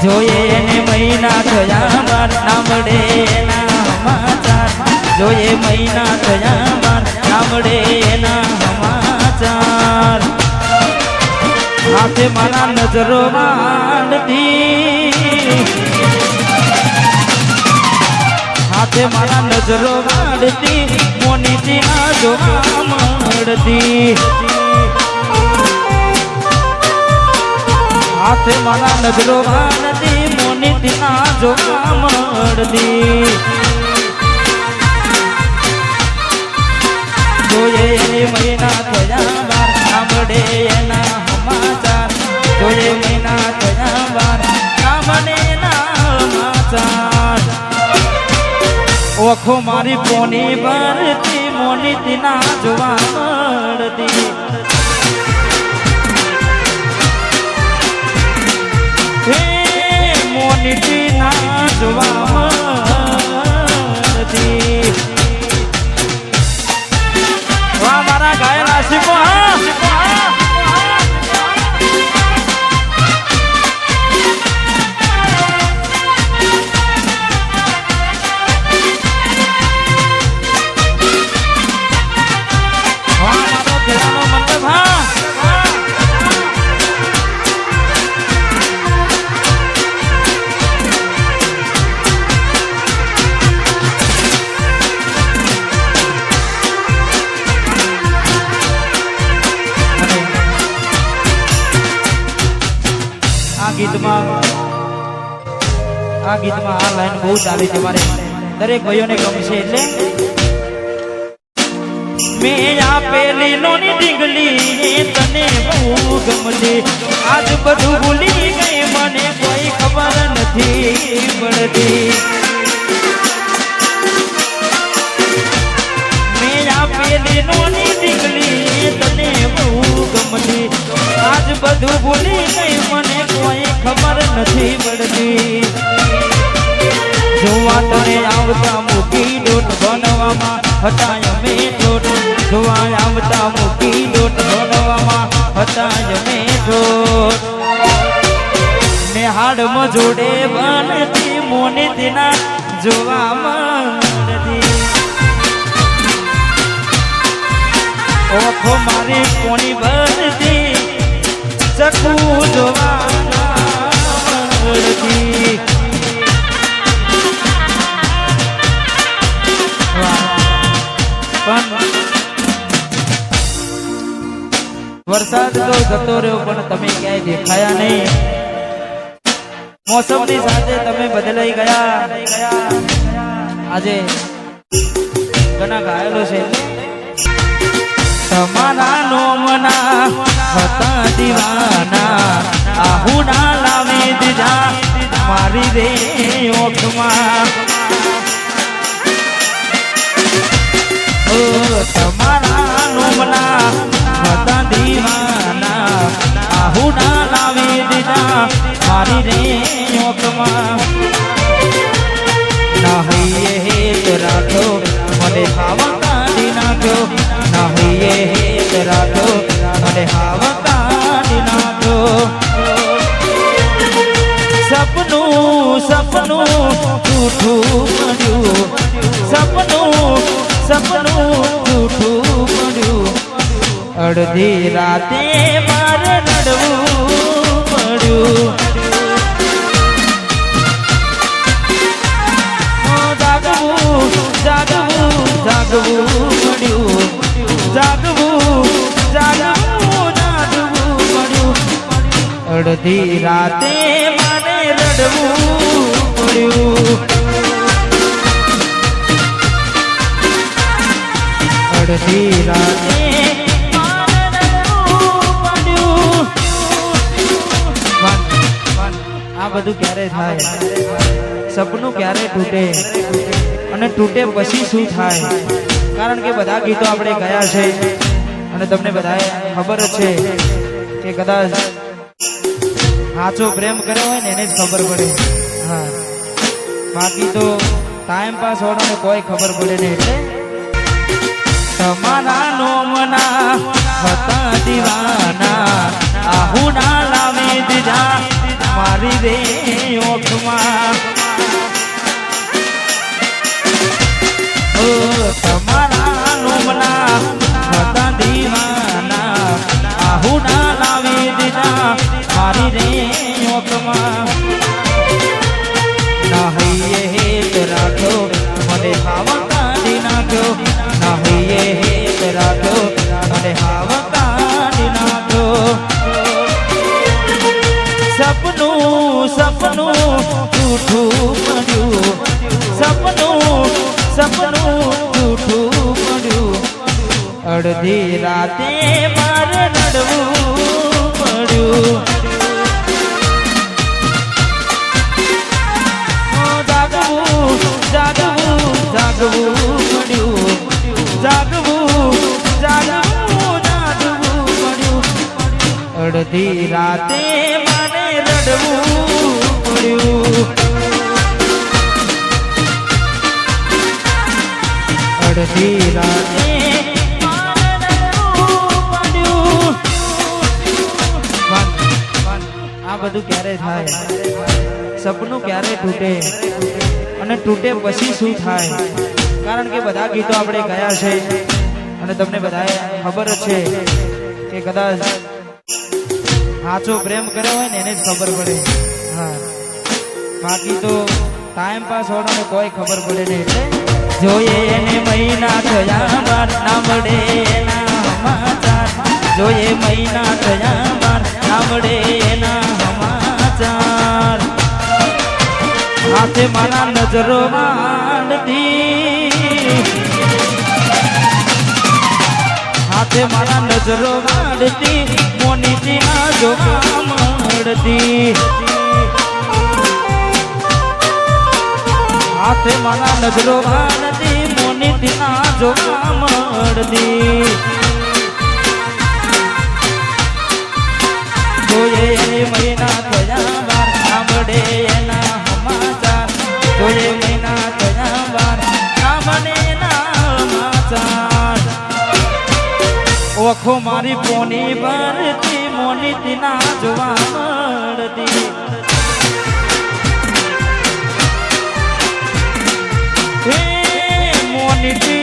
જોઈએ ને મહિના થયા બાર નામડે એના સમાચાર જોઈએ મહિના થયા બાર નામડે એના સમાચાર હાથે મારા નજરો માંડતી હાથે મારા નજરો માંડતી મોનીથી ના જોવા મળતી હાથે મારા નજરો માંડતી મોનીથી ના જોવા મળતી જોઈએ મહિના થયા બાર સાંભળે એના સમાચાર જોઈએ મહિના થયા બાર સાંભળે એના સમાચાર ઓખો મારી કોની ભરતી મોનીથી ના જોવા મળતી મોનીથી ના જોવા મળતી વાહ મારા ગાયલા શિવો આ ગીતમાં આ લાઈન બહુ ચાલે છે મારે દરેક ભાઈઓને ગમશે એટલે મેં આપેલી લોની ડીંગલી તને બહુ ગમતી આજ બધું ભૂલી ગઈ મને કોઈ ખબર નથી પડતી મેં આપેલી લોની ડીંગલી તને બહુ ગમતી આજ બધું ભૂલી ગઈ મને કોઈ ખબર નથી પડતી જોવા તને આવતા મૂકી દોટ બનવામાં હતા અમે દોટ જોવા આવતા મૂકી દોટ બનવામાં હતા અમે દોટ ને હાડમાં જોડે બનતી મોનીથી ના જોવા મળતી ઓખો મારી કોની બનતી ચકુ જોવા મળતી વરસાદ તો જતો રહ્યો પણ તમે ક્યાંય દેખાયા નહીં મોસમની સાથે તમે બદલાઈ ગયા આજે ઘણા ઘાયલો છે તમારા નોમના હતા દીવાના આહુડા લાવી દીધા મારી રે ઓખમાં તમારા નોમના હતા દીવાના આહુડા લાવી દીધા મારી રે ઓખમાં નાહીએ હેત રાખો મને હાવા કાઢી નાખ્યો નાહીએ હેત રાખો મને હાવા કાઢી નાખ્યો સપનું સપનું જૂઠું પડ્યું સપનું સપનું જૂઠું પડ્યું અડધી રાતે મારે રડવું પડ્યું જાગવું જાગવું જાગવું પડ્યું જાગવું જાગવું જાગવું પડ્યું અડધી રાતે મારે રડવું પડ્યું અડધી રાતે આ બધું ક્યારે થાય સપનું ક્યારે તૂટે અને તૂટે પછી શું થાય કારણ કે બધા ગીતો આપણે ગયા છે અને તમને બધાએ ખબર છે કે કદાચ સાચો પ્રેમ કર્યો હોય ને એને જ ખબર પડે હા બાકી તો ટાઈમ પાસ હોવાનો કોઈ ખબર પડે નહીં એટલે તમારા નોમના હતા દીવાના આહુડા લાવી દીધા મારી રે તમારા નોમના હતા દીવાના આહુડા લાવી દીધા મારી રે ઓકમાં નાહીએ હેત રાખ્યો મને હાવા કાઢી નાખ્યો નાહીએ હેત રાખ્યો મને હાવા કાઢી નાખ્યો સપનું સપનું જૂઠું પડ્યું સપનું સપનું જૂઠું પડ્યું અડધી રાતે મારે રડવું પડ્યું જાગવું જાગવું જાગવું પડ્યું જાગવું જાગવું જાગવું પડ્યું અડધી રાતે મને રડવું પડ્યું અડધી રાતે આ બધું ક્યારે થાય સપનું ક્યારે તૂટે અને તૂટે પછી શું થાય કારણ કે બધા ગીતો આપણે ગયા છે અને તમને બધાએ ખબર જ છે કે કદાચ સાચો પ્રેમ કર્યો હોય ને એને જ ખબર પડે હા બાકી તો ટાઈમ પાસ હોવાનો કોઈ ખબર પડે નહીં એટલે જોઈએ એને મહિના થયા બાર ના મળે એના સમાચાર જોઈએ મહિના થયા બાર ના મળે એના સમાચાર હાથે મારા નજરો માંડતી હાથે મારા નજરો માંડતી મોનીજી ના જોવા મળતી હાથે મારા નજરો માંડતી મોનીજી ના જોવા મળતી જોઈએ મહિના થયા બાર સાંભળે એના સમાચાર જોઈએ મહિના થયા બાર સાંભળે એના સમાચાર ઓખો મારી પોની ભરતી મોનીતી ના જોવા મળતી હે મોનીતી